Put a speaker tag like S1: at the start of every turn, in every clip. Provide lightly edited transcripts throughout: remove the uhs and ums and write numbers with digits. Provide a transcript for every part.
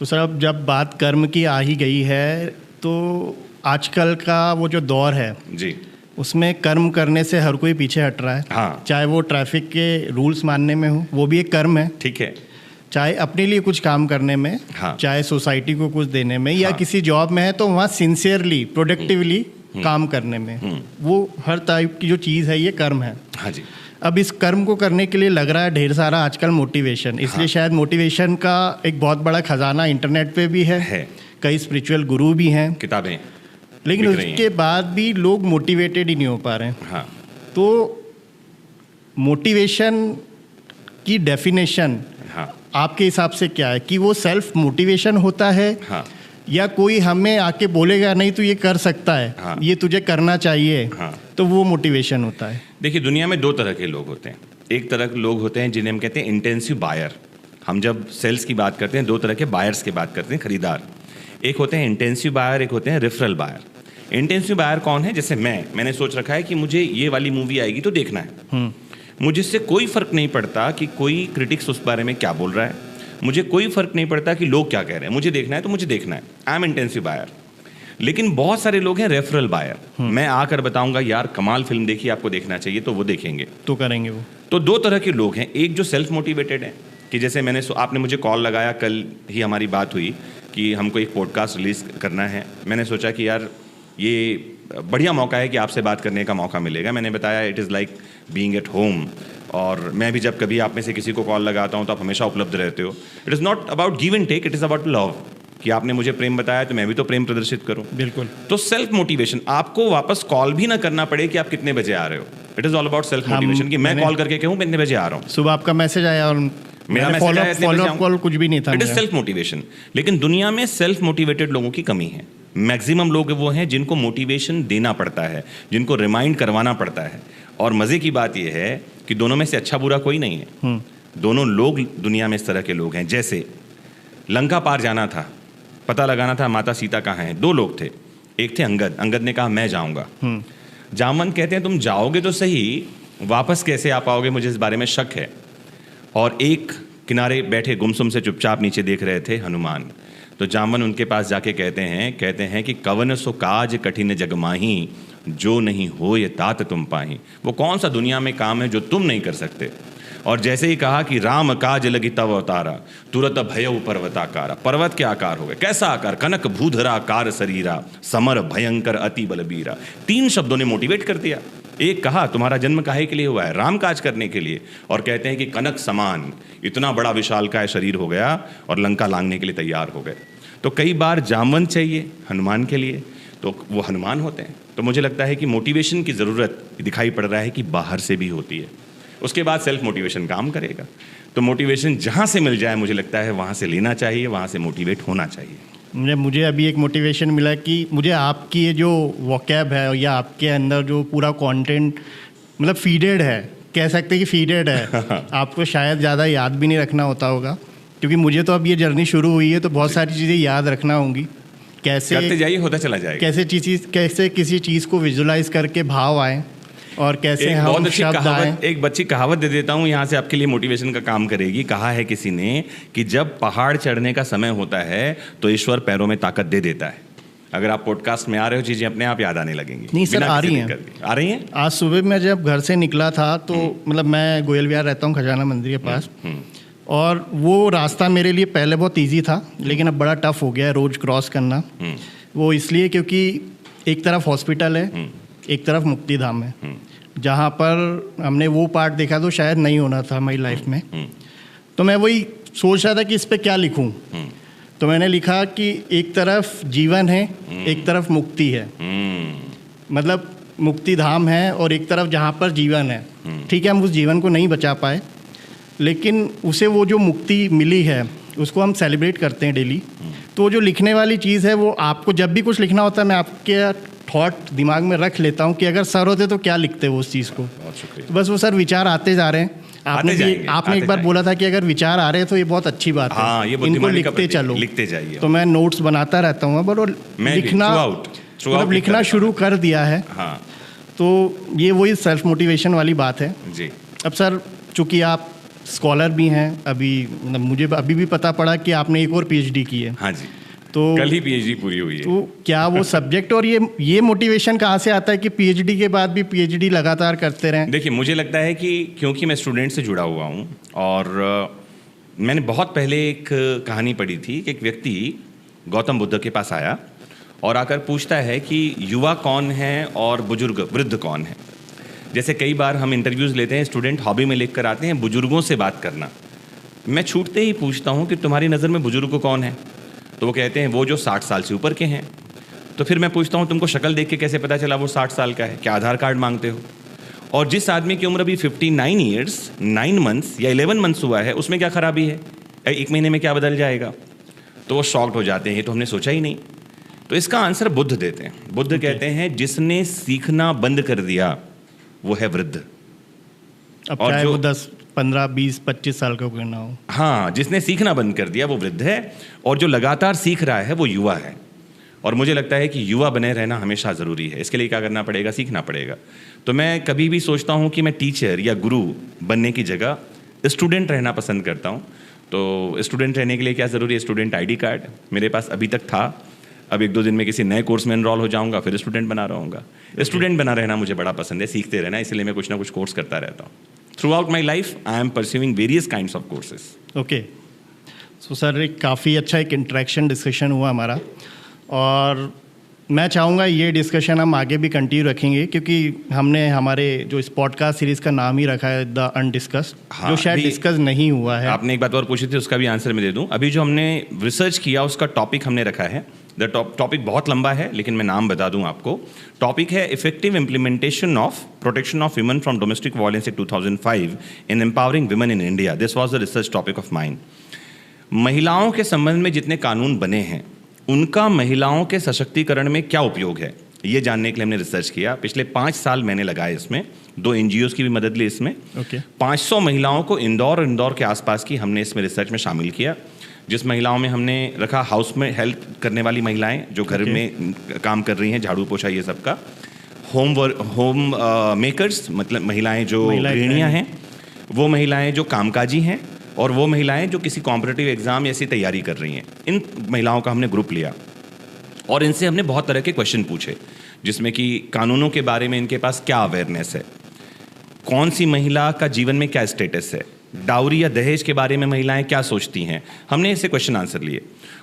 S1: तो सर अब जब बात कर्म की आ ही गई है तो आजकल का वो जो दौर है
S2: जी,
S1: उसमें कर्म करने से हर कोई पीछे हट रहा है।
S2: हाँ,
S1: चाहे वो ट्रैफिक के रूल्स मानने में हो, वो भी एक कर्म है।
S2: ठीक है,
S1: चाहे अपने लिए कुछ काम करने में,
S2: हाँ,
S1: चाहे सोसाइटी को कुछ देने में, या
S2: हाँ,
S1: किसी जॉब में है तो वहाँ सिंसियरली प्रोडक्टिवली काम करने में, वो हर टाइप की जो चीज़ है ये कर्म है।
S2: हाँ जी।
S1: अब इस कर्म को करने के लिए लग रहा है ढेर सारा आजकल मोटिवेशन, इसलिए
S2: हाँ,
S1: शायद मोटिवेशन का एक बहुत बड़ा खजाना इंटरनेट पे भी है। कई स्पिरिचुअल गुरु भी हैं,
S2: किताबें,
S1: लेकिन उसके बाद भी लोग मोटिवेटेड ही नहीं हो पा रहे हैं।
S2: हाँ,
S1: तो मोटिवेशन की डेफिनेशन
S2: हाँ,
S1: आपके हिसाब से क्या है कि वो सेल्फ मोटिवेशन होता है,
S2: हाँ,
S1: या कोई हमें आके बोलेगा नहीं तू ये कर सकता है,
S2: हाँ,
S1: ये तुझे करना चाहिए,
S2: हाँ,
S1: तो वो मोटिवेशन होता है?
S2: देखिए, दुनिया में दो तरह के लोग होते हैं। एक तरह के लोग होते हैं जिन्हें हम कहते हैं इंटेंसिव बायर। हम जब सेल्स की बात करते हैं दो तरह के बायर्स की बात करते हैं, खरीदार। एक होते हैं इंटेंसिव बायर, एक होते हैं रेफरल बायर। इंटेंसिव बायर कौन है? जैसे मैंने सोच रखा है कि मुझे ये वाली मूवी आएगी तो देखना है, मुझे इससे कोई फर्क नहीं पड़ता कि कोई क्रिटिक्स उस बारे में क्या बोल रहा है, मुझे कोई फर्क नहीं पड़ता कि लोग क्या कह रहे हैं, मुझे देखना है तो मुझे देखना है। I am intensive buyer. लेकिन बहुत सारे लोग हैं रेफरल बायर। मैं आकर बताऊंगा यार कमाल फिल्म देखी, आपको देखना चाहिए, तो वो देखेंगे,
S1: तो करेंगे वो।
S2: तो दो तरह के लोग हैं। एक जो सेल्फ मोटिवेटेड है कि जैसे आपने मुझे कॉल लगाया, कल ही हमारी बात हुई कि हमको एक पॉडकास्ट रिलीज करना है। मैंने सोचा कि यार ये बढ़िया मौका है कि आपसे बात करने का मौका मिलेगा। मैंने बताया it is like being at home, और मैं भी जब कभी आप में से किसी को कॉल लगाता हूँ तो आप हमेशा उपलब्ध रहते हो। It is not about give and take, it is about love, कि आपने मुझे प्रेम बताया तो मैं भी तो प्रेम प्रदर्शित करूँ।
S1: बिल्कुल।
S2: तो सेल्फ मोटिवेशन, आपको वापस कॉल भी ना करना पड़े कि आप कितने बजे आ रहे हो। It is all about self motivation कि मैं कॉल करके कहूँ कितने बजे आ रहा हूँ।
S1: सुबह आपका मैसेज आया और
S2: मेरा
S1: फॉलो अप कॉल कुछ भी नहीं था।
S2: It is self motivation. लेकिन दुनिया में सेल्फ मोटिवेटेड लोगों की कमी है। मैक्सिमम लोग वो हैं जिनको मोटिवेशन देना पड़ता है, जिनको रिमाइंड करवाना पड़ता है। और मजे की बात यह है कि दोनों में से अच्छा बुरा कोई नहीं है। दोनों लोग दुनिया में इस तरह के लोग हैं। जैसे लंका पार जाना था, पता लगाना था माता सीता कहाँ हैं, दो लोग थे। एक थे अंगद, अंगद ने कहा मैं जाऊंगा। जामवंत कहते हैं तुम जाओगे तो सही, वापस कैसे आ पाओगे, मुझे इस बारे में शक है। और एक किनारे बैठे गुमसुम से चुपचाप नीचे देख रहे थे हनुमान। तो जामवन उनके पास जाके कहते हैं कि कवन सो काज कठिन जग माही, जो नहीं हो ये तात तुम पाही। वो कौन सा दुनिया में काम है जो तुम नहीं कर सकते। और जैसे ही कहा कि राम काज लगी तव अवतारा, तुरत भयउ पर्वताकारा। पर्वत के आकार हो गए। कैसा आकार? कनक भूधरा कार शरीरा, समर भयंकर अति बलबीरा। 3 शब्दों ने मोटिवेट कर दिया। एक कहा तुम्हारा जन्म काहे के लिए हुआ है? राम काज करने के लिए। और कहते हैं कि कनक समान इतना बड़ा विशालकाय शरीर हो गया और लंका लांघने के लिए तैयार हो गए। तो कई बार जामवंत चाहिए हनुमान के लिए, तो वो हनुमान होते हैं। तो मुझे लगता है कि मोटिवेशन की ज़रूरत दिखाई पड़ रहा है कि बाहर से भी होती है। उसके बाद सेल्फ मोटिवेशन काम करेगा। तो मोटिवेशन जहाँ से मिल जाए मुझे लगता है वहाँ से लेना चाहिए, वहाँ से मोटिवेट होना चाहिए।
S1: मुझे अभी एक मोटिवेशन मिला कि मुझे आपकी ये जो वोकैब है या आपके अंदर जो पूरा कंटेंट मतलब फीडेड है, कह सकते हैं कि फीडेड है। आपको शायद ज़्यादा याद भी नहीं रखना होता होगा, क्योंकि मुझे तो अब ये जर्नी शुरू हुई है तो बहुत सारी चीज़ें याद रखना होंगी। कैसे
S2: करते जाइए, होता चला जाएगा।
S1: कैसे किसी चीज़ को विजुलाइज करके भाव आए और कैसे हम शब्द आए।
S2: एक बच्ची कहावत दे देता हूँ यहाँ से, आपके लिए मोटिवेशन का काम करेगी। कहा है किसी ने कि जब पहाड़ चढ़ने का समय होता है तो ईश्वर पैरों में ताकत दे देता है। अगर आप पॉडकास्ट में आ रहे हो, चीज़ें अपने आप याद आने लगेंगी।
S1: नहीं सर, आ रही हैं। आज सुबह मैं जब घर से निकला था तो मतलब मैं गोयल विहार रहता हूँ, खजाना मंदिर के पास, और वो रास्ता मेरे लिए पहले बहुत इजी था, लेकिन अब बड़ा टफ हो गया है रोज क्रॉस करना। वो इसलिए क्योंकि एक तरफ हॉस्पिटल है, एक तरफ मुक्ति धाम है, जहाँ पर हमने वो पार्ट देखा तो शायद नहीं होना था हमारी लाइफ में। तो मैं वही सोच रहा था कि इस पे क्या लिखूं। तो मैंने लिखा कि एक तरफ जीवन है, एक तरफ मुक्ति है, मतलब मुक्ति धाम है, और एक तरफ जहाँ पर जीवन है। ठीक है, हम उस जीवन को नहीं बचा पाए, लेकिन उसे वो जो मुक्ति मिली है उसको हम सेलिब्रेट करते हैं डेली। तो जो लिखने वाली चीज़ है वो आपको जब भी कुछ लिखना होता है मैं आपके थॉट दिमाग में रख लेता हूँ कि अगर सर होते तो क्या लिखते वो उस चीज़ को। तो बस वो सर विचार आते जा रहे हैं। आपने एक बार बोला था कि अगर विचार आ रहे हैं तो ये बहुत अच्छी बात है।
S2: हाँ, ये
S1: इनको लिखते चलो,
S2: लिखते जाइए।
S1: तो मैं नोट्स बनाता रहता हूँ, बट लिखना शुरू कर दिया है।
S2: हाँ,
S1: तो ये वही सेल्फ मोटिवेशन वाली बात है
S2: जी।
S1: अब सर, चूँकि आप स्कॉलर भी हैं अभी, मतलब मुझे अभी भी पता पड़ा कि आपने एक और पीएचडी की है।
S2: हाँ जी,
S1: तो
S2: कल ही पीएचडी पूरी हुई है।
S1: तो क्या वो सब्जेक्ट और ये मोटिवेशन कहाँ से आता है कि पीएचडी के बाद भी पीएचडी लगातार करते रहें?
S2: देखिए, मुझे लगता है कि क्योंकि मैं स्टूडेंट से जुड़ा हुआ हूँ और मैंने बहुत पहले एक कहानी पढ़ी थी कि एक व्यक्ति गौतम बुद्ध के पास आया और आकर पूछता है कि युवा कौन है और बुजुर्ग वृद्ध कौन है। जैसे कई बार हम इंटरव्यूज़ लेते हैं, स्टूडेंट हॉबी में लिख कर आते हैं बुजुर्गों से बात करना। मैं छूटते ही पूछता हूँ कि तुम्हारी नज़र में बुजुर्ग कौन है? तो वो कहते हैं वो जो 60 साल से ऊपर के हैं। तो फिर मैं पूछता हूँ तुमको शक्ल देख के कैसे पता चला वो 60 साल का है? क्या आधार कार्ड मांगते हो? और जिस आदमी की उम्र अभी 59 ईयर्स 9 मंथ्स या 11 मंथ्स हुआ है, उसमें क्या खराबी है? एक महीने में क्या बदल जाएगा? तो वो शॉक्ड हो जाते हैं, तो हमने सोचा ही नहीं। तो इसका आंसर बुद्ध देते हैं। बुद्ध कहते हैं जिसने सीखना बंद कर दिया वो है वृद्ध।
S1: अब चाहे वो 10, 15, 20, 25 साल का क्यों ना हो।
S2: हाँ, जिसने सीखना बंद कर दिया वो वृद्ध है, और जो लगातार सीख रहा है वो युवा है। और मुझे लगता है कि युवा बने रहना हमेशा ज़रूरी है। इसके लिए क्या करना पड़ेगा? सीखना पड़ेगा। तो मैं कभी भी सोचता हूँ कि मैं टीचर या गुरु बनने की जगह स्टूडेंट रहना पसंद करता हूँ। तो स्टूडेंट रहने के लिए क्या ज़रूरी है? स्टूडेंट आईडी कार्ड मेरे पास अभी तक था। अब 1-2 दिन में किसी नए कोर्स में एनरोल हो जाऊँगा, फिर स्टूडेंट बना रहूँगा। स्टूडेंट बना रहना मुझे बड़ा पसंद है, सीखते रहना, इसलिए मैं कुछ ना कुछ कोर्स करता रहता हूँ। Throughout my life, I am pursuing various kinds of courses.
S1: Okay, so sir काफ़ी अच्छा एक इंटरेक्शन डिस्कशन हुआ हमारा, और मैं चाहूँगा ये डिस्कशन हम आगे भी कंटिन्यू रखेंगे, क्योंकि हमने हमारे जो इस पॉडकास्ट सीरीज़ का नाम ही रखा है द अनडिस्कस्ड, जो शायद डिस्कस नहीं हुआ है।
S2: आपने एक बात और पूछी थी, उसका भी आंसर मैं दे दूँ। अभी जो हमने रिसर्च किया उसका टॉपिक हमने रखा है, टॉपिक बहुत लंबा है लेकिन मैं नाम बता दूं आपको। टॉपिक है effective implementation of protection of women from domestic violence in 2005 in empowering women in India. This was the research topic of mine. महिलाओं के संबंध में जितने कानून बने हैं उनका महिलाओं के सशक्तिकरण में क्या उपयोग है, ये जानने के लिए हमने रिसर्च किया। पिछले 5 साल मैंने लगाए इसमें, 2 NGOs की भी मदद ली इसमें। 500 महिलाओं को इंदौर और इंदौर के आसपास की हमने इसमें रिसर्च में शामिल किया। जिस महिलाओं में हमने रखा हाउस में हेल्प करने वाली महिलाएं जो घर में काम कर रही हैं, झाड़ू पोछा ये सब का, होम मेकर्स मतलब महिलाएं जो गृहिणियां हैं, वो महिलाएं जो कामकाजी हैं, और वो महिलाएं जो किसी कॉम्पिटिटिव एग्जाम ऐसी तैयारी कर रही हैं। इन महिलाओं का हमने ग्रुप लिया और इनसे हमने बहुत तरह के क्वेश्चन पूछे, जिसमें कि कानूनों के बारे में इनके पास क्या अवेयरनेस है, कौन सी महिला का जीवन में क्या स्टेटस है, डाउरी या दहेज के बारे में महिलाएं क्या सोचती हैं। हमने ऐसे क्वेश्चन आंसर लिए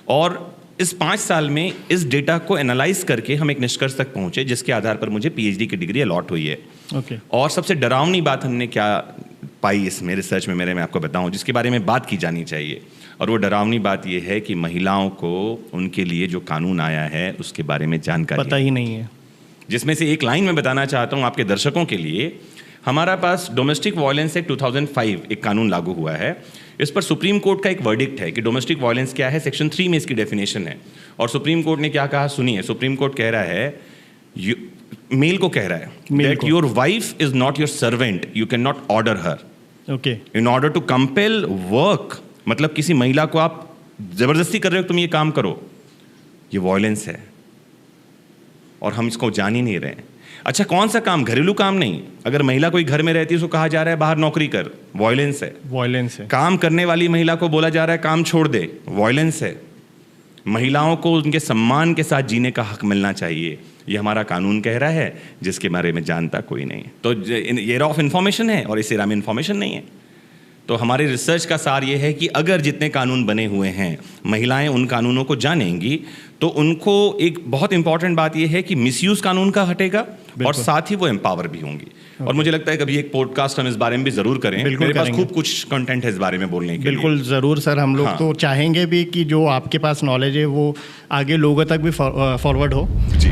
S2: और इस 5 साल में इस डेटा को एनालाइज करके हम एक निष्कर्ष तक पहुंचे, जिसके आधार पर मुझे PhD की डिग्री अलॉट हुई है। और सबसे डरावनी बात हमने क्या पाई इसमें रिसर्च में, मैं आपको बताऊं, जिसके बारे में बात की जानी चाहिए, और वो डरावनी बात ये है कि महिलाओं को उनके लिए जो कानून आया है उसके बारे में जानकारी
S1: पता ही नहीं है।
S2: जिसमें से एक लाइन मैं बताना चाहता हूँ आपके दर्शकों के लिए। हमारा पास डोमेस्टिक वायलेंस एक्ट 2005 एक कानून लागू हुआ है। इस पर सुप्रीम कोर्ट का एक वर्डिक्ट है कि डोमेस्टिक वायलेंस क्या है, सेक्शन 3 में इसकी डेफिनेशन है। और सुप्रीम कोर्ट ने क्या कहा सुनिए। सुप्रीम कोर्ट कह रहा है, मेल को कह रहा है that your wife is not your servant, you can not order her.
S1: Okay,
S2: in order to compel work, मतलब किसी महिला को आप जबरदस्ती कर रहे हो तुम ये काम करो, ये वायलेंस है और हम इसको जान ही नहीं रहे हैं। अच्छा, कौन सा काम? घरेलू काम नहीं। अगर महिला कोई घर में रहती है उसको कहा जा रहा है बाहर नौकरी कर, वायलेंस है।
S1: वायलेंस है।
S2: काम करने वाली महिला को बोला जा रहा है काम छोड़ दे, वायलेंस है। महिलाओं को उनके सम्मान के साथ जीने का हक मिलना चाहिए, ये हमारा कानून कह रहा है, जिसके बारे में जानता कोई नहीं है। तो ये रॉ ऑफ इन्फॉर्मेशन है और इस एरा में इन्फॉर्मेशन नहीं है। तो हमारे रिसर्च का सार ये है कि अगर जितने कानून बने हुए हैं महिलाएं उन कानूनों को जानेंगी तो उनको एक बहुत इंपॉर्टेंट बात यह है कि मिसयूज कानून का हटेगा और साथ ही वो एम्पावर भी होंगी। और मुझे लगता है कभी एक पॉडकास्ट हम इस बारे में भी जरूर करें। मेरे पास खूब कुछ कंटेंट है इस बारे में बोलने के लिए।
S1: बिल्कुल ज़रूर सर, हम लोग तो चाहेंगे भी कि जो आपके पास नॉलेज है वो आगे लोगों तक भी फॉरवर्ड हो।
S2: जी।